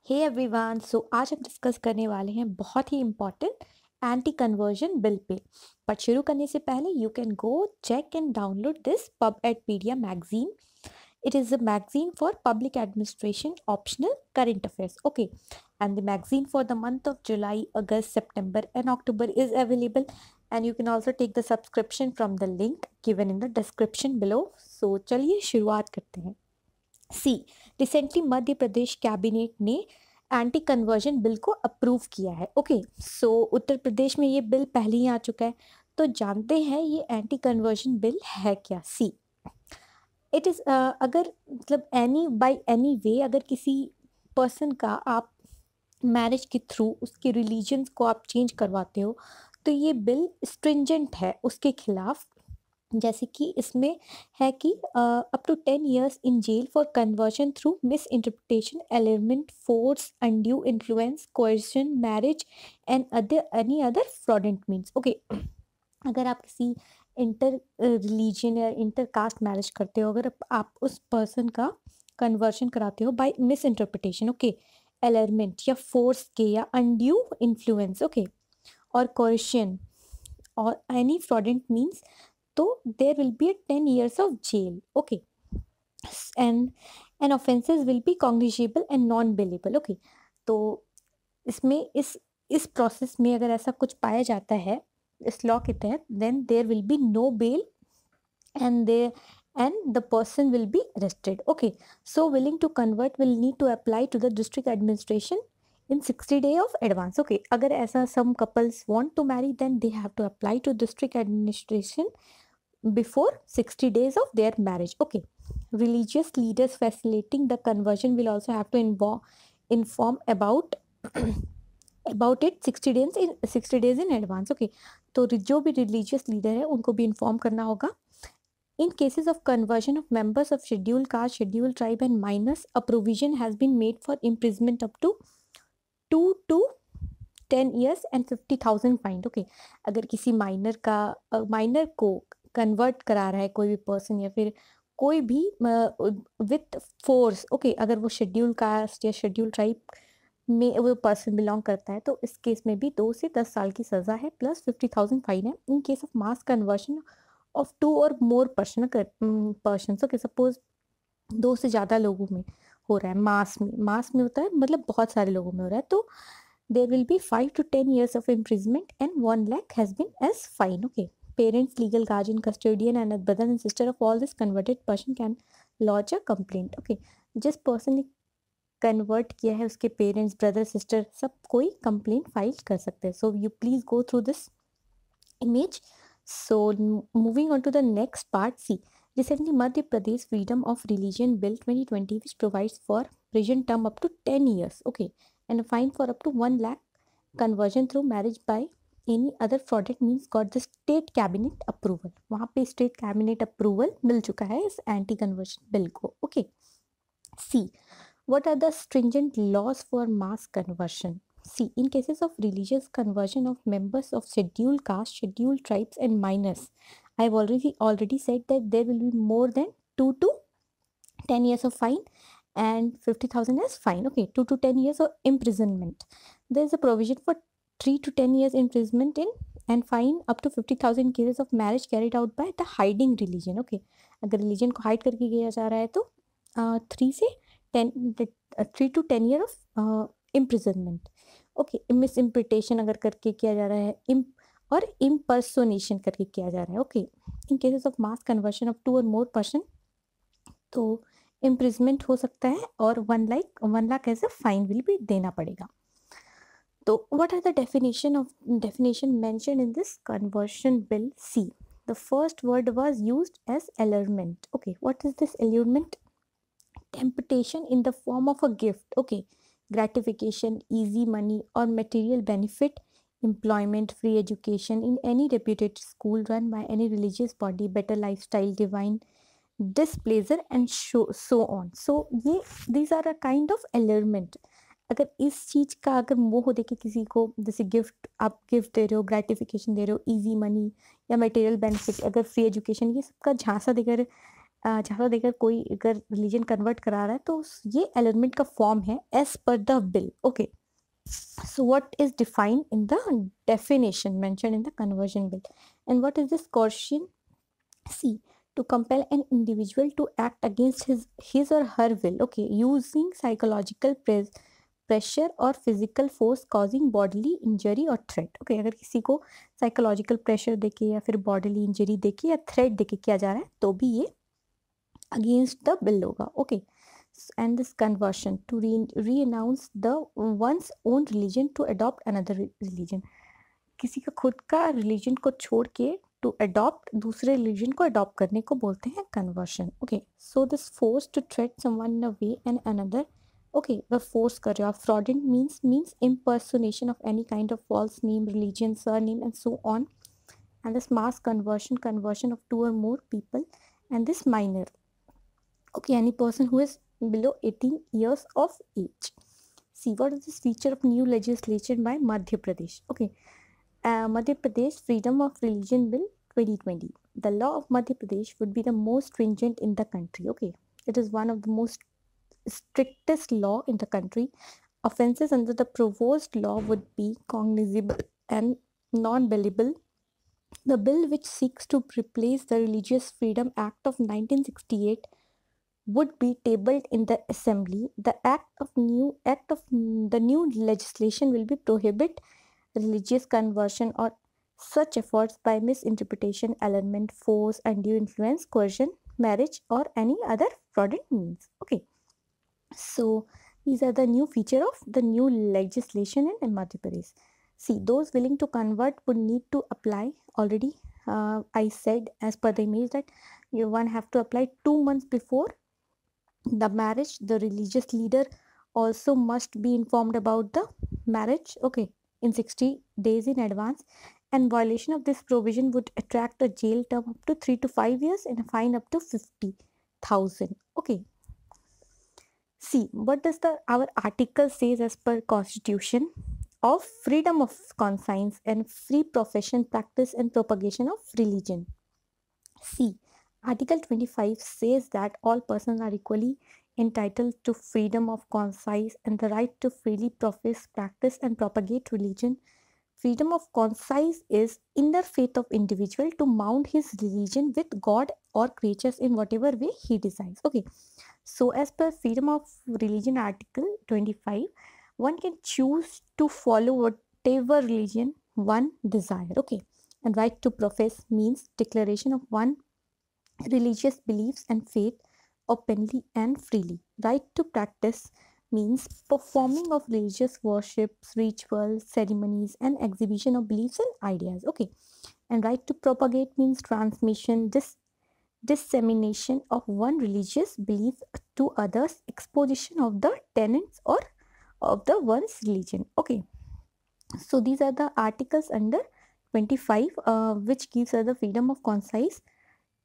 Hey everyone, सो आज हम discuss करने वाले हैं बहुत ही इम्पोर्टेंट एंटी कन्वर्जन बिल पे। बट शुरू करने से पहले you can go check and download this पबएडपीडिया magazine. It is a magazine for public administration optional current affairs. Okay, and the magazine for the month of July, August, September and October is available, and you can also take the subscription from the link given in the description below. So चलिए शुरुआत करते हैं. सी recently Madhya Pradesh cabinet ने anti conversion bill को approve किया है. Okay, सो उत्तर प्रदेश में ये बिल पहले ही आ चुका है, तो जानते हैं ये एंटी कन्वर्जन बिल है क्या. सी इट इज़ अगर मतलब एनी बाय एनी वे अगर किसी पर्सन का आप मैरिज के थ्रू उसके रिलीजन्स को आप चेंज करवाते हो तो ये बिल स्ट्रिंजेंट है उसके खिलाफ. जैसे कि इसमें है कि up to 10 years in jail for conversion through misinterpretation, element, force, undue influence, coercion, marriage and other any other fraudulent means. Okay, अगर आप किसी इंटर रिलीजन या इंटर कास्ट मैरिज करते हो, अगर आप उस पर्सन का कन्वर्जन कराते हो by misinterpretation, okay, element या फोर्स के या अनड्यू इन्फ्लुएंस, ओके, और कोएर्शन और एनी फ्रॉडेंट मीन्स, तो there will be 10 years of jail. Okay, and offenses will be cognizable and non bailable. Okay, तो इसमें इस प्रोसेस में अगर ऐसा कुछ पाया जाता है इस लॉ के तहत, then there will be no bail and the person will be arrested. Okay, so willing to convert will need to apply to the district administration in 60 days of advance. Okay, अगर ऐसा some couples want to marry, then they have to apply to district administration before 60 days of their marriage. Okay, religious leaders facilitating the conversion will also have to inform about about it 60 days in advance. Okay, तो जो भी religious leader है उनको भी inform करना होगा. In cases of conversion of members of scheduled caste, scheduled tribe and minors, a provision has been made for imprisonment up to 2 to 10 years and 50,000 fine. Okay, अगर किसी माइनर को convert करा रहा है कोई भी पर्सन या फिर कोई भी विथ फोर्स, ओके, अगर वो शेड्यूल कास्ट या शेड्यूल ट्राइब में वो पर्सन बिलोंग करता है, तो इस केस में भी 2 से 10 साल की सज़ा है प्लस 50,000 फाइन है. In case of mass conversion of 2 और मोर पर्सन, ओके, सपोज 2 से ज़्यादा लोगों में हो रहा है, मास में होता है मतलब बहुत सारे लोगों में हो रहा है, तो there will be 5 to 10 years of imprisonment and 1 lakh has been as fine. Okay, parents, legal guardian, custodian and a brother and sister of all this converted person can lodge a complaint. Okay, जिस person ने convert किया है उसके parents, brother, sister सब कोई complaint file कर सकते हैं. So you please go through this image. So moving on to the next part. See, recently Madhya Pradesh Freedom of Religion Bill 2020 which provides for prison term up to 10 years. Okay, and a fine for up to 1 lakh, conversion through marriage by any other fraudulent means got the state cabinet approval. वहाँ पे state cabinet approval मिल चुका है इस anti conversion bill को. Okay, see, what are the stringent laws for mass conversion? See, in cases of religious conversion of members of scheduled caste, scheduled tribes and minors, I've already said that there will be more than 2 to 10 years of fine and 50,000 as fine. Okay, 2 to 10 years of imprisonment. There is a provision for 3 to 10 years imprisonment in and fine up to 50,000 cases of marriage carried out by the hiding religion. Okay, अगर religion को hide करके किया जा रहा है तो 3 to 10 year of imprisonment. Okay, misinterpretation अगर करके किया जा रहा है और इम्पर्सोनेशन करके किया जा रहा है. Okay, in cases of mass conversion of 2 और मोर पर्सन तो इम्प्रिजमेंट हो सकता है और 1 lakh as a fine will भी देना पड़ेगा. तो what are the definition mentioned in this conversion bill? See, the first word was used as allurement. Okay, what is this allurement? Temptation in the form of a gift. Okay, gratification, easy money or material benefit, employment, free education in any reputed school run by any religious body, better lifestyle, divine displeasure and so on. So ये these are a kind of allurement. अगर इस चीज़ का अगर मोह देके किसी को, जैसे गिफ्ट, आप गिफ्ट दे रहे हो, ग्रेटिफिकेशन दे रहे हो, इजी मनी या मटेरियल बेनिफिट, अगर फ्री एजुकेशन, ये सबका झांसा देकर जहाँ देखकर कोई अगर रिलीजन कन्वर्ट करा रहा है तो ये अलाइनमेंट का फॉर्म है as per the bill. Okay, so what is defined in the definition mentioned in the conversion bill, and what is this coercion? See, to compel an individual to act against his or her will, okay, using psychological pressure or physical force causing bodily injury or threat. okay, अगर किसी को psychological pressure देके या फिर bodily injury देके या threat देके किया जा रहा है तो भी ये against the bill होगा. okay, and this conversion to renounce the one's own religion to adopt another religion. किसी का खुद का रिलीजन को छोड़ के टू अडॉप्ट दूसरे रिलीजन को अडॉप्ट करने को बोलते हैं conversion. Okay, so this force to threat someone in a way and another. Okay, वह फोर्स कर रहे हो आप. Fraudulent means impersonation of any kind of false name, religion, surname and so on. And this mass conversion of two or more people. And this minor, okay, any person who is below 18 years of age. See, what is this feature of new legislation by Madhya Pradesh? Okay, Madhya Pradesh Freedom of Religion Bill 2020. The law of Madhya Pradesh would be the most stringent in the country. Okay, it is one of the most strictest law in the country. Offences under the proposed law would be cognizable and non-bailable. The bill, which seeks to replace the Religious Freedom Act of 1968, would be tabled in the assembly. The new legislation will be prohibit religious conversion or such efforts by misinterpretation, alignment, force, undue influence, coercion, marriage, or any other fraudulent means. Okay, so these are the new feature of the new legislation in Madhya Pradesh. See, those willing to convert would need to apply already. I said as per the image that one have to apply 2 months before the marriage. The religious leader also must be informed about the marriage, okay, in 60 days in advance, and violation of this provision would attract a jail term up to 3 to 5 years and a fine up to 50,000. okay, see, what does our article says as per constitution of freedom of conscience and free profession, practice and propagation of religion. See, Article 25 says that all persons are equally entitled to freedom of conscience and the right to freely profess, practice and propagate religion. Freedom of conscience is inner faith of individual to mount his religion with God or creatures in whatever way he decides. Okay, so as per freedom of religion article 25, one can choose to follow whatever religion one desire. Okay, and right to profess means declaration of one religious beliefs and faith openly and freely. Right to practice means performing of religious worships, rituals, ceremonies and exhibition of beliefs and ideas. Okay, and right to propagate means transmission, dissemination of one religious belief to others, exposition of the tenets or of the one's religion. Okay, so these are the articles under 25 which gives us the freedom of conscience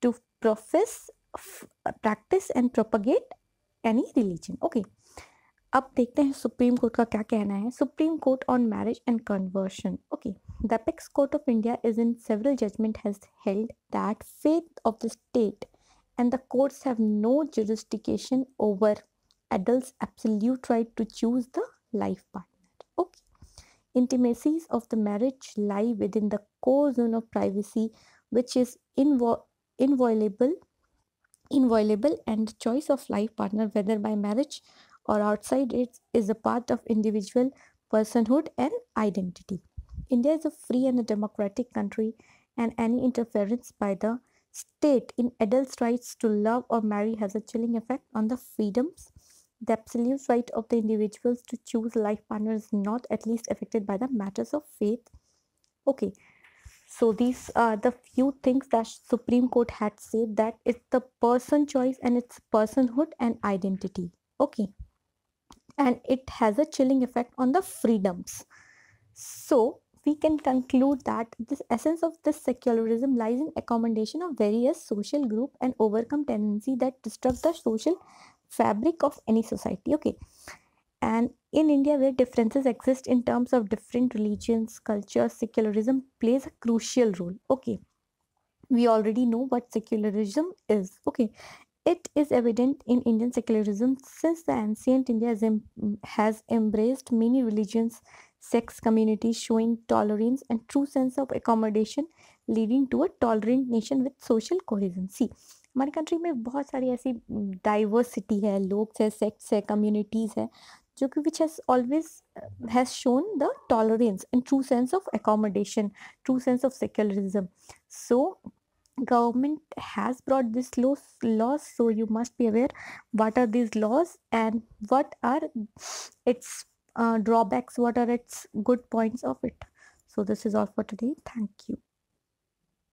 to profess, practice and propagate any religion. Okay, अब देखते हैं supreme court का क्या कहना है. Supreme court on marriage and conversion. Okay, the apex court of India is in several judgement has held that faith of the state and the courts have no jurisdiction over adults' absolute right to choose the life partner. Okay, intimacies of the marriage lie within the core zone of privacy, which is inviolable, and the choice of life partner, whether by marriage or outside it, is a part of individual personhood and identity. India is a free and a democratic country, and any interference by the state in adults' rights to love or marry has a chilling effect on the freedoms. The absolute right of the individuals to choose life partner is not at least affected by the matters of faith. Okay, so these are the few things that Supreme Court had said, that it's the person choice and its personhood and identity. Okay, and it has a chilling effect on the freedoms. So we can conclude that the essence of this secularism lies in accommodation of various social group and overcome tendency that disrupt the social fabric of any society. Okay, and in India, where differences exist in terms of different religions, cultures, secularism plays a crucial role. Okay, We already know what secularism is. Okay, it is evident in Indian secularism since the ancient India has embraced many religions, sects, communities, showing tolerance and true sense of accommodation, leading to a tolerant nation with social cohesion. See, हमारे country में बहुत सारी ऐसी diversity है, लोग है, sects है, communities है, जो कि which has always has shown the tolerance and true sense of accommodation, true sense of secularism. So government has brought this laws, so you must be aware what are these laws and what are its drawbacks, what are its good points of it. So this is all for today. Thank you.